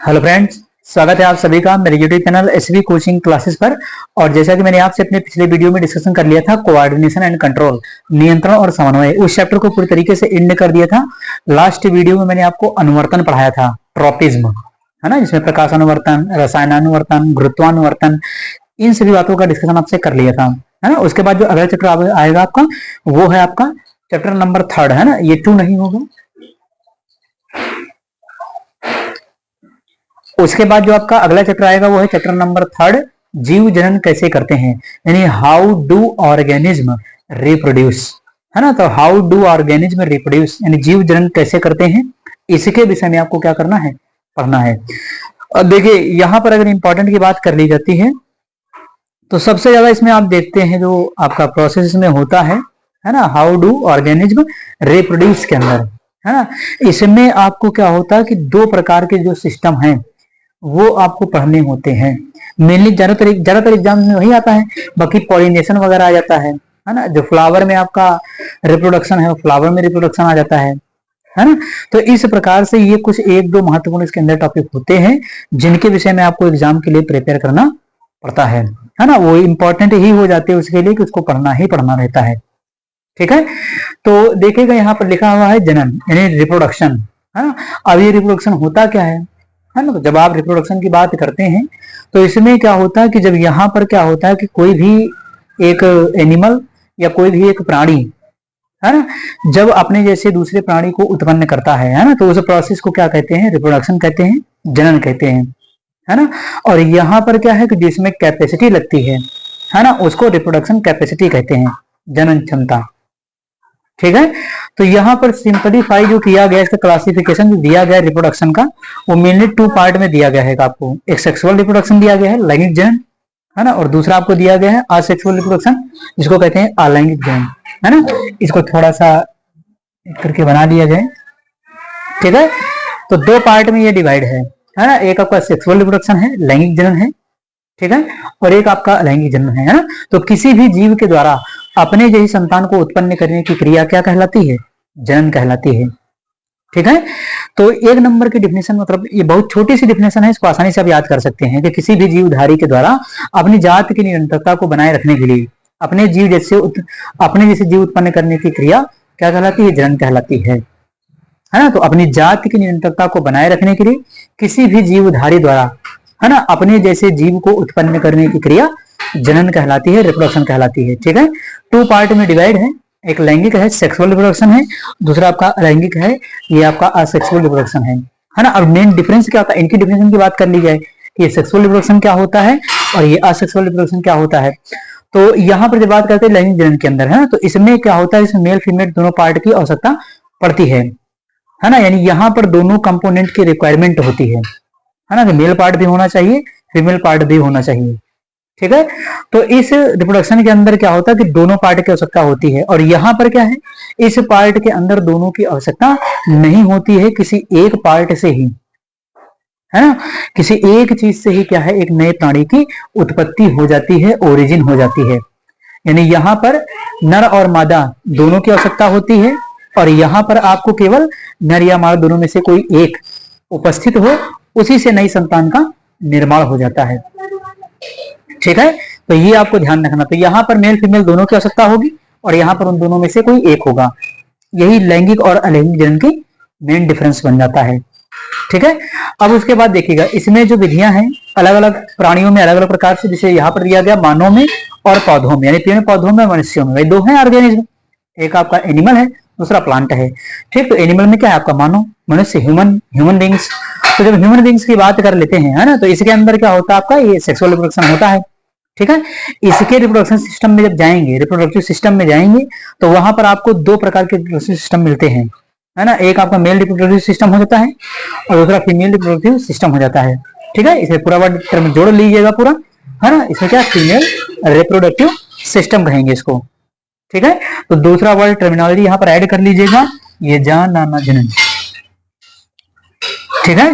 Hello friends, स्वागत है आप सभी का मेरे YouTube channel SV coaching classes पर। और जैसा कि मैंने आपसे अपने पिछले वीडियो में डिस्कशन कर लिया था कोऑर्डिनेशन एंड कंट्रोल, नियंत्रण और समन्वय, उस चैप्टर को पूरी तरीके से एंड कर दिया था। लास्ट वीडियो में मैंने आपको अनुवर्तन पढ़ाया था, ट्रॉपिज्म, है ना, जिसमें प्रकाशानुवर्तन, रसायनानुवर्तन, गुरुत्वानुवर्तन, इन सभी बातों का डिस्कशन आपसे कर लिया था, है ना। उसके बाद जो अगला चैप्टर आएगा आपका, वो है आपका चैप्टर नंबर 3, है ना, ये 2 नहीं होगा। उसके बाद जो आपका अगला चैप्टर आएगा वो है चैप्टर नंबर 3, जीव जनन कैसे करते हैं, यानी हाउ डू ऑर्गेनिज्म रिप्रोड्यूस, है ना। तो हाउ डू ऑर्गेनिज्म रिप्रोड्यूस यानी जीव जनन कैसे करते हैं, इसके विषय में आपको क्या करना है, पढ़ना है। और देखिए यहाँ पर अगर इंपॉर्टेंट की बात कर ली जाती है तो सबसे ज्यादा इसमें आप देखते हैं जो आपका प्रोसेस में होता है ना, हाउ डू ऑर्गेनिज्म रिप्रोड्यूस के अंदर, है ना। इसमें आपको क्या होता है कि 2 प्रकार के जो सिस्टम हैं वो आपको पढ़ने होते हैं। मेनली ज्यादातर एग्जाम में वही आता है, बाकी पॉलिनेशन वगैरह आ जाता है ना। जो फ्लावर में आपका रिप्रोडक्शन है, फ्लावर में रिप्रोडक्शन आ जाता है ना। तो इस प्रकार से ये कुछ 1-2 महत्वपूर्ण इसके अंदर टॉपिक होते हैं जिनके विषय में आपको एग्जाम के लिए प्रिपेयर करना पड़ता है ना। वो इंपॉर्टेंट ही हो जाते हैं उसके लिए कि उसको पढ़ना ही पढ़ना रहता है, ठीक है। तो देखिएगा यहाँ पर लिखा हुआ है जनन यानी रिप्रोडक्शन, है ना। अब ये रिप्रोडक्शन होता क्या है ना। तो जब आप रिप्रोडक्शन की बात करते हैं तो इसमें क्या होता है कि जब यहाँ पर क्या होता है कि कोई भी एक एनिमल या कोई भी एक प्राणी, है ना, जब अपने जैसे दूसरे प्राणी को उत्पन्न करता है ना, तो उस प्रोसेस को क्या कहते हैं, रिप्रोडक्शन कहते हैं, जनन कहते हैं, है ना। और यहाँ पर क्या है कि जिसमें कैपेसिटी लगती है ना, उसको रिप्रोडक्शन कैपेसिटी कहते हैं, जनन क्षमता, ठीक है। तो यहाँ पर सिंपलीफाई जो किया गया, इसका क्लासिफिकेशन जो दिया गया रिप्रोडक्शन का, वो मेनली 2 पार्ट में दिया गया है आपको। एक सेक्सुअल रिप्रोडक्शन दिया गया है, लैंगिक जनन, है ना, और दूसरा आपको दिया गया है असेक्सुअल रिप्रोडक्शन, जिसको कहते हैं अलैंगिक जनन, है ना। इसको थोड़ा सा करके बना लिया जाए, ठीक है। तो 2 पार्ट में ये डिवाइड है ना। एक आपका सेक्सुअल रिप्रोडक्शन है, लैंगिक जनन है, ठीक है, और एक आपका अलैंगिक जनन है ना। तो किसी भी जीव के द्वारा अपने जैसी संतान को उत्पन्न करने की क्रिया क्या कहलाती है, जनन कहलाती है, ठीक है। तो 1 नंबर की डिफिनेशन, मतलब ये बहुत छोटी सी डिफिनेशन है, इसको आसानी से आप याद कर सकते हैं कि किसी भी जीवधारी के द्वारा अपनी जात की निरंतरता को बनाए रखने के लिए अपने जैसे जीव उत्पन्न करने की क्रिया क्या कहलाती है, जनन कहलाती है ना। तो अपनी जात की निरंतरता को बनाए रखने के लिए किसी भी जीवधारी द्वारा, है ना, अपने जैसे जीव को उत्पन्न करने की क्रिया जनन कहलाती है, रिप्रोडक्शन कहलाती है, ठीक है। 2 पार्ट में डिवाइड है, एक लैंगिक है, सेक्सुअल रिप्रोडक्शन है, दूसरा आपका अलैंगिक है, ये आपका असेक्सुअल रिप्रोडक्शन है ना। और मेन डिफरेंस क्या होता है, इनकी डिफिनेशन की बात कर ली जाए कि ये सेक्सुअल रिप्रोडक्शन क्या होता है और ये असेक्सुअल रिप्रोडक्शन क्या होता है। तो यहाँ पर जब बात करते हैं लैंगिक जनन के अंदर, है ना, तो इसमें क्या होता है, इसमें मेल फीमेल दोनों पार्ट की आवश्यकता पड़ती है ना। यानी यहाँ पर दोनों कंपोनेंट की रिक्वायरमेंट होती है ना, कि मेल पार्ट भी होना चाहिए, फीमेल पार्ट भी होना चाहिए, ठीक है। तो इस रिप्रोडक्शन के अंदर क्या होता है कि दोनों पार्ट की आवश्यकता होती है, और यहाँ पर क्या है, इस पार्ट के अंदर दोनों की आवश्यकता नहीं होती है, किसी एक पार्ट से ही, है ना, किसी एक चीज से ही क्या है, एक नए प्राणी की उत्पत्ति हो जाती है, ओरिजिन हो जाती है। यानी यहाँ पर नर और मादा दोनों की आवश्यकता होती है, और यहाँ पर आपको केवल नर या मादा दोनों में से कोई एक उपस्थित हो, उसी से नई संतान का निर्माण हो जाता है, ठीक है। तो ये आपको ध्यान रखना। तो यहाँ पर मेल फीमेल दोनों की आवश्यकता होगी, और यहाँ पर उन दोनों में से कोई एक होगा। यही लैंगिक और अलैंगिक जनन की मेन डिफरेंस बन जाता है, ठीक है। अब उसके बाद देखिएगा, इसमें जो विधियां हैं अलग अलग प्राणियों में अलग अलग प्रकार से, जैसे यहाँ पर दिया गया मानव में और पौधों में, यानी पेड़ पौधों में, मनुष्यों में, भाई 2 हैं ऑर्गेनिज्म, एक आपका एनिमल है, दूसरा प्लांट है, ठीक। तो एनिमल में क्या है आपका मानव, मनुष्य, ह्यूमन बींग्स। तो जब ह्यूमन बींग्स की बात कर लेते हैं, है ना, तो इसके अंदर क्या होता है आपका, ये सेक्सुअल रिप्रोडक्शन होता है, ठीक है। इसके रिप्रोडक्शन सिस्टम में जब जाएंगे, रिप्रोडक्टिव सिस्टम में जाएंगे, तो वहां पर आपको 2 प्रकार के रिप्रोडक्टिव सिस्टम मिलते हैं, है ना। एक आपका मेल रिप्रोडक्टिव सिस्टम हो जाता है और दूसरा फीमेल रिप्रोडक्टिव सिस्टम हो जाता है, ठीक है। इसे पूरा वर्ड टर्म जोड़ लीजिएगा पूरा, है ना। इसमें क्या फीमेल रिप्रोडक्टिव सिस्टम कहेंगे इसको, ठीक है। तो दूसरा वर्ड टर्मिनोलॉजी यहाँ पर ऐड कर लीजिएगा, ये जनन, ठीक है।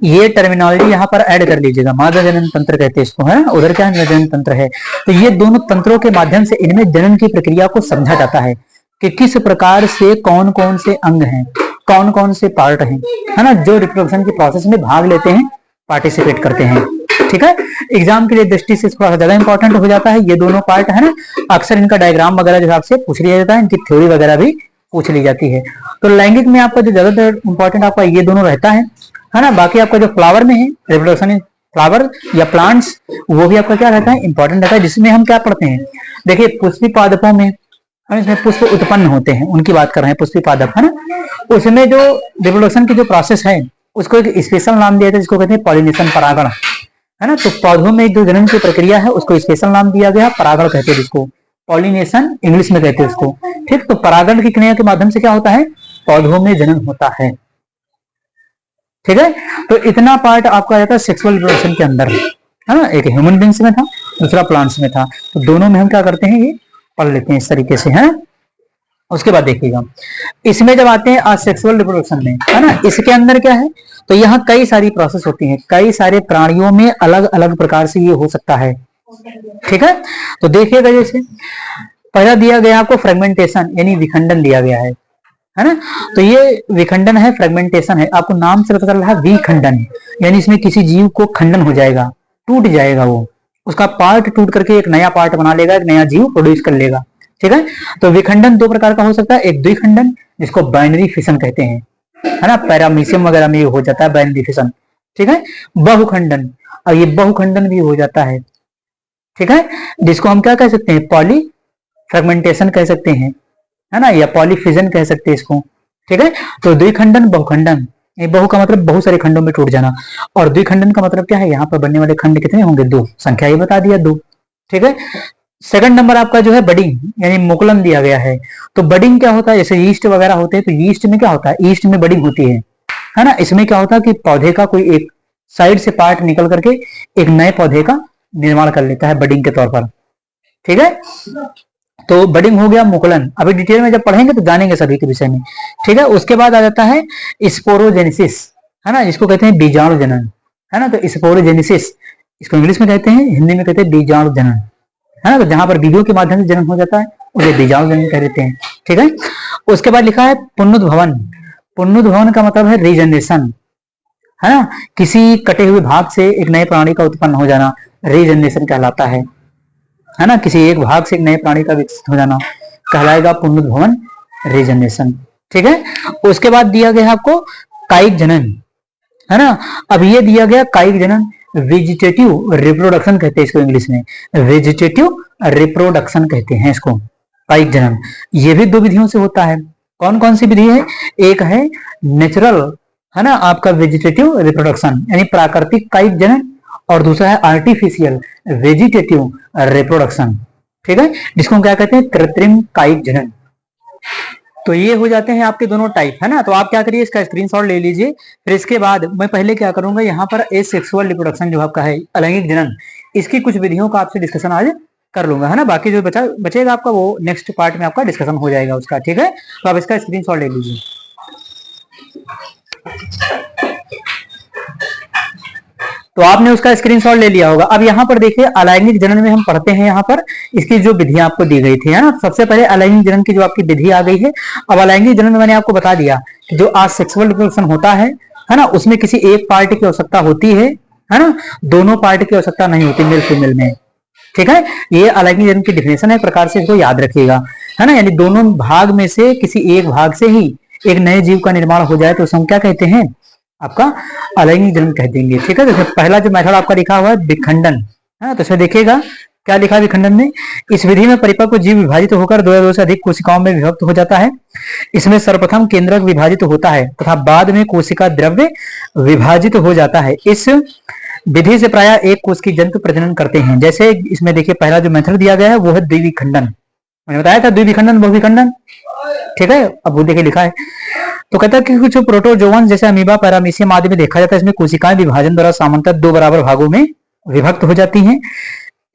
ये टर्मिनोलॉजी यहाँ पर ऐड कर लीजिएगा, मादा जनन तंत्र कहते हैं इसको, है। उधर क्या है, जनन तंत्र है। तो ये दोनों तंत्रों के माध्यम से इनमें जनन की प्रक्रिया को समझा जाता है कि किस प्रकार से कौन कौन से अंग हैं, कौन कौन से पार्ट हैं, है ना, जो रिप्रोडक्शन की प्रोसेस में भाग लेते हैं पार्टिसिपेट करते हैं। ठीक है, एग्जाम के लिए दृष्टि से थोड़ा सा ज्यादा इंपॉर्टेंट हो जाता है ये दोनों पार्ट, है ना। अक्सर इनका डायग्राम वगैरह जो आपसे पूछ लिया जाता है, इनकी थ्योरी वगैरह भी पूछ ली जाती है। तो लैंगिक में आपका जो ज्यादातर इंपॉर्टेंट आपका ये दोनों रहता है ना। बाकी आपका जो फ्लावर में है, रिप्रोडक्शन इन फ्लावर या प्लांट्स, वो भी आपका क्या रहता है, इंपॉर्टेंट रहता है, जिसमें हम क्या पढ़ते हैं, देखिए पुष्पी पादपों में हम इसमें पुष्प उत्पन्न होते हैं, उनकी बात कर रहे हैं, पुष्पी पादप, है ना। उसमें जो रिप्रोडक्शन की जो प्रोसेस है उसको एक स्पेशल नाम दिया जाता है, जिसको कहते हैं पॉलिनेशन, परागण, है ना। तो पौधों में जो जनन की प्रक्रिया है उसको स्पेशल नाम दिया गया, परागण कहते हैं जिसको, पॉलिनेशन इंग्लिश में कहते हैं उसको। ठीक, तो परागण की क्रिया के माध्यम से क्या होता है, पौधों में जनन होता है। ठीक है, तो इतना पार्ट आपका जाता है सेक्सुअल रिप्रोडक्शन के अंदर, है ना। एक ह्यूमन बींग्स में था, दूसरा प्लांट्स में था, तो दोनों में हम क्या करते हैं, ये पढ़ लेते हैं इस तरीके से, है ना। उसके बाद देखिएगा, इसमें जब आते हैं असेक्सुअल रिप्रोडक्शन में, है ना, इसके अंदर क्या है, तो यहाँ कई सारी प्रोसेस होती हैं, कई सारे प्राणियों में अलग अलग प्रकार से ये हो सकता है। ठीक है, तो देखिएगा, जैसे पहला दिया गया आपको फ्रेगमेंटेशन यानी विखंडन दिया गया है ना। तो ये विखंडन है, फ्रेगमेंटेशन है, आपको नाम से पता चल रहा है विखंडन, यानी इसमें किसी जीव को खंडन हो जाएगा, टूट जाएगा, वो उसका पार्ट टूट करके एक नया पार्ट बना लेगा, एक नया जीव प्रोड्यूस कर लेगा। ठीक है, तो विखंडन दो प्रकार का हो सकता है, एक द्विखंडन जिसको बाइनरी फिशन कहते हैं, है ना, पैरामीशियम वगैरह में हो जाता है बाइनरी फिशन। ठीक है, बहुखंडन, और ये बहुखंडन भी हो जाता है। ठीक है, जिसको हम क्या कह सकते हैं, पॉली फ्रेगमेंटेशन कह सकते हैं, है ना, या पॉलीफिजन कह सकते हैं इसको। ठीक है, तो द्विखंडन, बहुखंडन, ये बहु का मतलब बहुत सारे खंडों में टूट जाना, और द्विखंडन का मतलब क्या है, यहाँ पर बनने वाले खंड कितने होंगे, दो, संख्या ही बता दिया, दो। ठीक है, सेकंड नंबर आपका जो है बडिंग यानी मुकुलन दिया गया है। तो बडिंग क्या होता है, जैसे ईस्ट वगैरह होते हैं, तो ईस्ट में क्या होता है, ईस्ट में बडिंग होती है ना। इसमें क्या होता है कि पौधे का कोई एक साइड से पार्ट निकल करके एक नए पौधे का निर्माण कर लेता है बडिंग के तौर पर। ठीक है, तो बडिंग हो गया, मुकुलन, अभी डिटेल में जब पढ़ेंगे तो जानेंगे सभी के विषय में। ठीक है, उसके बाद आ जाता है स्पोरोजेनेसिस, है ना, जिसको कहते हैं बीजाणु जनन, है ना। तो स्पोरोजेनेसिस इसको इंग्लिश में कहते हैं, हिंदी में कहते हैं बीजाणु जनन, है ना। तो जहां पर बीजों के माध्यम से जन्म हो जाता है उसे बीजाणु जनन कह देते हैं। ठीक है, उसके बाद लिखा है पुनरुद्भवन, पुनरुद्भवन का मतलब है रीजनरेशन, है ना, किसी कटे हुए भाग से एक नए प्राणी का उत्पन्न हो जाना रीजनरेशन कहलाता है ना। किसी एक भाग से एक नए प्राणी का विकसित हो जाना कहलाएगा पुनरुद्भवन, रीजनरेशन। ठीक है, उसके बाद दिया गया आपको कायिक जनन, है ना। अब ये दिया गया कायिक जनन, वेजिटेटिव रिप्रोडक्शन कहते हैं इसको इंग्लिश में, वेजिटेटिव रिप्रोडक्शन कहते हैं इसको, कायिक जनन। ये भी दो विधियों से होता है, कौन कौन सी विधि है, एक है नेचुरल, है ना, आपका वेजिटेटिव रिप्रोडक्शन यानी प्राकृतिक कायिक जनन, और दूसरा है आर्टिफिशियल वेजिटेटिव रिप्रोडक्शन। ठीक है, जिसको हम क्या कहते हैं, कृत्रिम कायिक जनन। तो ये हो जाते हैं आपके दोनों टाइप, है ना। तो आप क्या करिए, इसका स्क्रीनशॉट ले लीजिए। फिर इसके बाद मैं पहले क्या करूंगा, यहाँ पर एसेक्सुअल रिप्रोडक्शन जो आपका है, अलैंगिक जनन, इसकी कुछ विधियों का आपसे डिस्कशन आज कर लूंगा, है ना। बाकी जो बचेगा आपका वो नेक्स्ट पार्ट में आपका डिस्कशन हो जाएगा उसका। ठीक है, तो आप इसका स्क्रीनशॉट ले लीजिए। तो आपने उसका स्क्रीनशॉट ले लिया होगा। अब यहाँ पर देखिए, अलैंगिक जनन में हम पढ़ते हैं, यहाँ पर इसकी जो विधियां आपको दी गई थी, है ना। सबसे पहले अलैंगिक जनन की जो आपकी विधि आ गई है। अब अलैंगिक जनन में मैंने आपको बता दिया कि जो असेक्सुअल रिप्रोडक्शन होता है ना, उसमें किसी एक पार्ट की आवश्यकता होती है ना, दोनों पार्ट की आवश्यकता नहीं होती मेल फीमेल में। ठीक है, ये अलैंगिक जनन की डिफिनेशन है, प्रकार से इसको याद रखिएगा, है ना। यानी दोनों भाग में से किसी एक भाग से ही एक नए जीव का निर्माण हो जाए तो उसे हम क्या कहते हैं, आपका अलैंगिक जनन कह देंगे। ठीक है, तो पहला जो मेथड आपका लिखा हुआ है विखंडन, है ना। तो इसमें देखिएगा क्या लिखा है विखंडन में, इस विधि में परिपक्व जीव विभाजित होकर दो या दो से अधिक कोशिकाओं में विभक्त हो जाता है। इसमें सर्वप्रथम केंद्रक विभाजित होता है तथा बाद में कोशिका द्रव्य विभाजित हो जाता है। इस विधि से प्राय एक कोश की जंतु प्रजनन करते हैं। जैसे इसमें देखिए पहला जो मेथड दिया गया है वो है द्विविखंडन, मैंने बताया था द्विविखंडन बहुविखंडन। ठीक है, अब वो देखिए लिखा है, तो कहता है कि कुछ प्रोटोजोवन जैसे अमीबा, पैरामीशियम आदि में देखा जाता है, इसमें कोशिकाएं विभाजन द्वारा सामान्यतः दो बराबर भागों में विभक्त हो जाती हैं।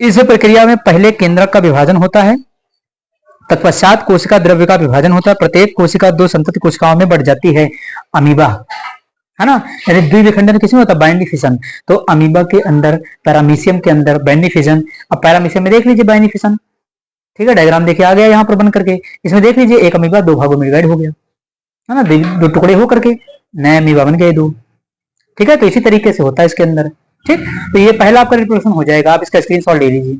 इस प्रक्रिया में पहले केंद्रक का विभाजन होता है, तत्पश्चात कोशिका द्रव्य का विभाजन होता है। प्रत्येक कोशिका दो संतति कोशिकाओं में बढ़ जाती है, अमीबा, है ना। यानी द्विविखंडन किसमें होता है, बाइनरी फिशन। तो अमीबा के अंदर, पैरामीशियम के अंदर बाइनरी फिशन। अब पैरामीशियम में देख लीजिए बाइनरी फिशन, ठीक है, डायग्राम देखिए आ गया यहाँ पर बन करके। इसमें देख लीजिए एक अमीबा दो भागों में डिवाइड हो गया, है ना, दो टुकड़े हो करके नए अमीबा बन गए दो। ठीक है, तो इसी तरीके से होता है इसके अंदर। ठीक, तो ये पहला आपका रिप्रोडक्शन हो जाएगा, आप इसका स्क्रीनशॉट ले लीजिए।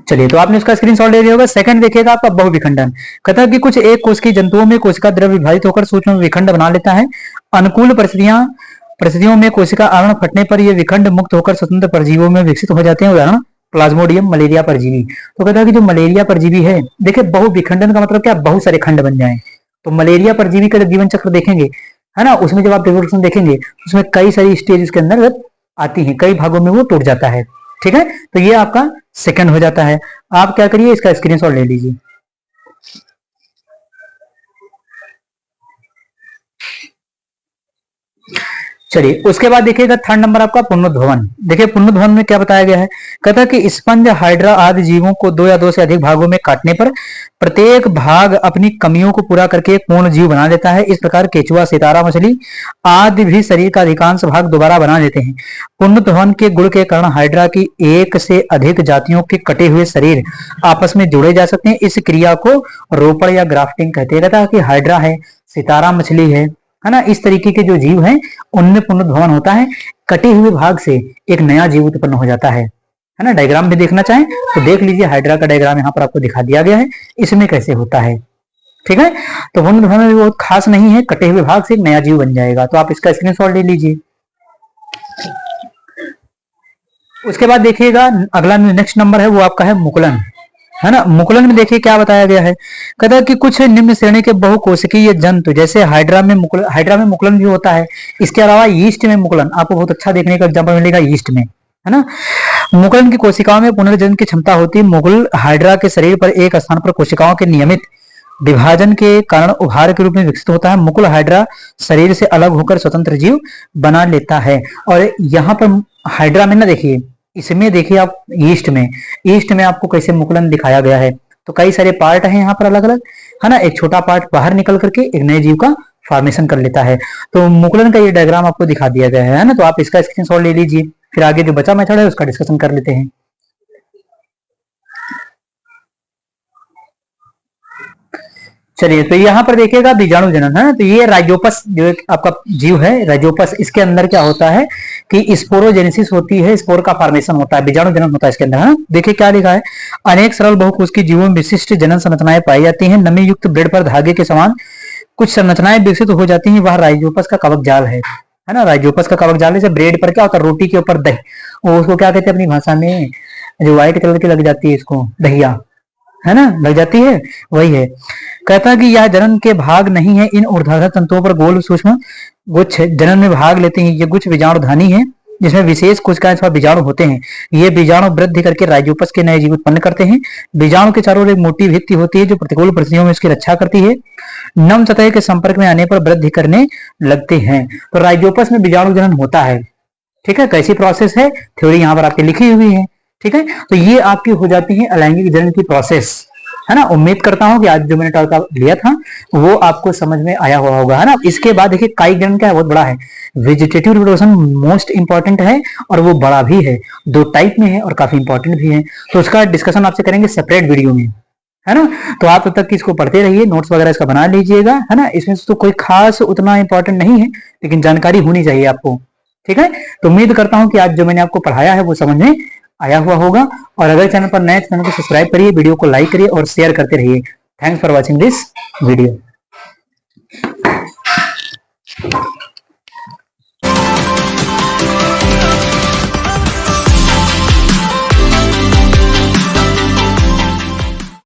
चलिए, तो आपने उसका स्क्रीनशॉट ले लिया होगा। सेकंड देखिएगा आपका बहुविखंडन। कहता है कि कुछ एक कोश की जंतुओं में कोशिका द्रव विभाजित होकर सूक्ष्म विखंड बना लेता है। अनुकूल परिस्थितियों में कोशिका आवरण फटने पर ये विखंड मुक्त होकर स्वतंत्र परजीवियों में विकसित हो जाते हैं। उदाहरण प्लाज्मोडियम मलेरिया परजीवी। तो कहता है कि जो मलेरिया परजीवी है, देखिए बहुविखंडन का मतलब क्या, बहुत सारे खंड बन जाए। तो मलेरिया परजीवी का जब जीवन चक्र देखेंगे, है ना, उसमें जब आप रिप्रोडक्शन देखेंगे, उसमें कई सारी स्टेज के अंदर आती है, कई भागों में वो टूट जाता है। ठीक है, तो ये आपका सेकंड हो जाता है। आप क्या करिए, इसका स्क्रीनशॉट ले लीजिए। चलिए, उसके बाद देखिएगा थर्ड नंबर आपका पुनरुद्भवन। देखिए पुनरुद्भवन में क्या बताया गया है। कहता है कि स्पंज, हाइड्रा आदि जीवों को दो या दो से अधिक भागों में काटने पर प्रत्येक भाग अपनी कमियों को पूरा करके एक पूर्ण जीव बना लेता है। इस प्रकार केचुआ, सितारा मछली आदि भी शरीर का अधिकांश भाग दोबारा बना लेते हैं। पुनरुद्भवन के गुण के कारण हाइड्रा की एक से अधिक जातियों के कटे हुए शरीर आपस में जोड़े जा सकते हैं। इस क्रिया को रोपण या ग्राफ्टिंग कहते हैं। कहता है कि हाइड्रा है, सितारा मछली है ना, इस तरीके के जो जीव हैं उनमें पुनरुद्भवन होता है। कटे हुए भाग से एक नया जीव उत्पन्न हो जाता है ना। डायग्राम भी देखना चाहें तो देख लीजिए, हाइड्रा का डायग्राम यहाँ पर आपको दिखा दिया गया है, इसमें कैसे होता है। ठीक है, तो पुनरुद्भवन भी बहुत खास नहीं है, कटे हुए भाग से एक नया जीव बन जाएगा। तो आप इसका स्क्रीनशॉट ले लीजिए। उसके बाद देखिएगा अगला नेक्स्ट नंबर है, वो आपका है मुकुलन, है ना। मुकुलन में देखिए क्या बताया गया है। कहता है कि कुछ निम्न श्रेणी के बहुकोशिकीय जंतु जैसे हाइड्रा में मुकुलन भी होता है। इसके अलावा यीस्ट में मुकुलन आपको बहुत अच्छा देखने का एग्जांपल मिलेगा, यीस्ट में, है ना। मुकुलन की कोशिकाओं में पुनर्जन्म की क्षमता होती है। मुकुल हाइड्रा के शरीर पर एक स्थान पर कोशिकाओं के नियमित विभाजन के कारण उभार के रूप में विकसित होता है। मुकुल हाइड्रा शरीर से अलग होकर स्वतंत्र जीव बना लेता है। और यहाँ पर हाइड्रा में ना देखिए, इसमें देखिए आप ईस्ट में आपको कैसे मुकुलन दिखाया गया है। तो कई सारे पार्ट हैं यहाँ पर अलग अलग, है ना। एक छोटा पार्ट बाहर निकल करके एक नए जीव का फॉर्मेशन कर लेता है। तो मुकुलन का ये डायग्राम आपको दिखा दिया गया है ना। तो आप इसका स्क्रीनशॉट ले लीजिए, फिर आगे जो बचा मेथड है उसका डिस्कशन कर लेते हैं। चलिए, तो यहाँ पर देखिएगा बीजाणु जनन, है। तो ये राइजोपस जो एक आपका जीव है, राइजोपस, इसके अंदर क्या होता है कि स्पोरोजेनेसिस होती है, स्पोर का फॉर्मेशन होता है, बीजाणु जनन होता है इसके अंदर, है। देखिए क्या लिखा है। अनेक सरल बहुकोशिकीय जीवों में विशिष्ट जनन संरचनाएं पाई जाती हैं। नमी युक्त ब्रेड पर धागे के समान कुछ संरचनाएं विकसित हो जाती हैं। वह राइजोपस का कवक जाल है ना। राइजोपस का कवक जाल, जैसे ब्रेड पर क्या होता है, रोटी के ऊपर दही, वो उसको क्या कहते हैं अपनी भाषा में, जो व्हाइट कलर की लग जाती है, इसको दहिया, है ना, लग जाती है, वही है। कहता है कि यह जनन के भाग नहीं है। इन ऊर्ध्वाधर तंतुओं पर गोल सूक्ष्म गुच्छ जनन में भाग लेते हैं। ये गुच्छ बीजाणुधानी है, जिसमें विशेष कोशिकाएं अथवा बीजाणु होते हैं। ये बीजाणु वृद्धि करके राइजोपस के नए जीव उत्पन्न करते हैं। बीजाणु के चारों ओर एक मोटी भित्ति होती है जो प्रतिकूल परिस्थितियों में इसकी रक्षा करती है। नम सतह के संपर्क में आने पर वृद्धि करने लगते हैं। तो राइजोपस में बीजाणु जनन होता है। ठीक है, कैसी प्रोसेस है, थ्योरी यहाँ पर आपकी लिखी हुई है। ठीक है, तो ये आपकी हो जाती है अलैंगिक जनन की प्रोसेस, है ना। उम्मीद करता हूं कि आज जो मैंने टॉपिक लिया था वो आपको समझ में आया हुआ होगा, है ना। इसके बाद देखिए कायिक जनन क्या है, बहुत बड़ा है। वेजिटेटिव रिप्रोडक्शन मोस्ट इंपॉर्टेंट है और वो बड़ा भी है, दो टाइप में है और काफी इंपॉर्टेंट भी है। तो उसका डिस्कशन आपसे करेंगे सेपरेट वीडियो में, है ना। तो आप तब तक इसको पढ़ते रहिए, नोट्स वगैरह इसका बना लीजिएगा, है ना। इसमें तो कोई खास उतना इंपॉर्टेंट नहीं है, लेकिन जानकारी होनी चाहिए आपको। ठीक है, तो उम्मीद करता हूं कि आज जो मैंने आपको पढ़ाया है वो समझ में आया हुआ होगा। और अगर चैनल पर नए, चैनल को सब्सक्राइब करिए, वीडियो को लाइक करिए और शेयर करते रहिए। Thanks for watching this video.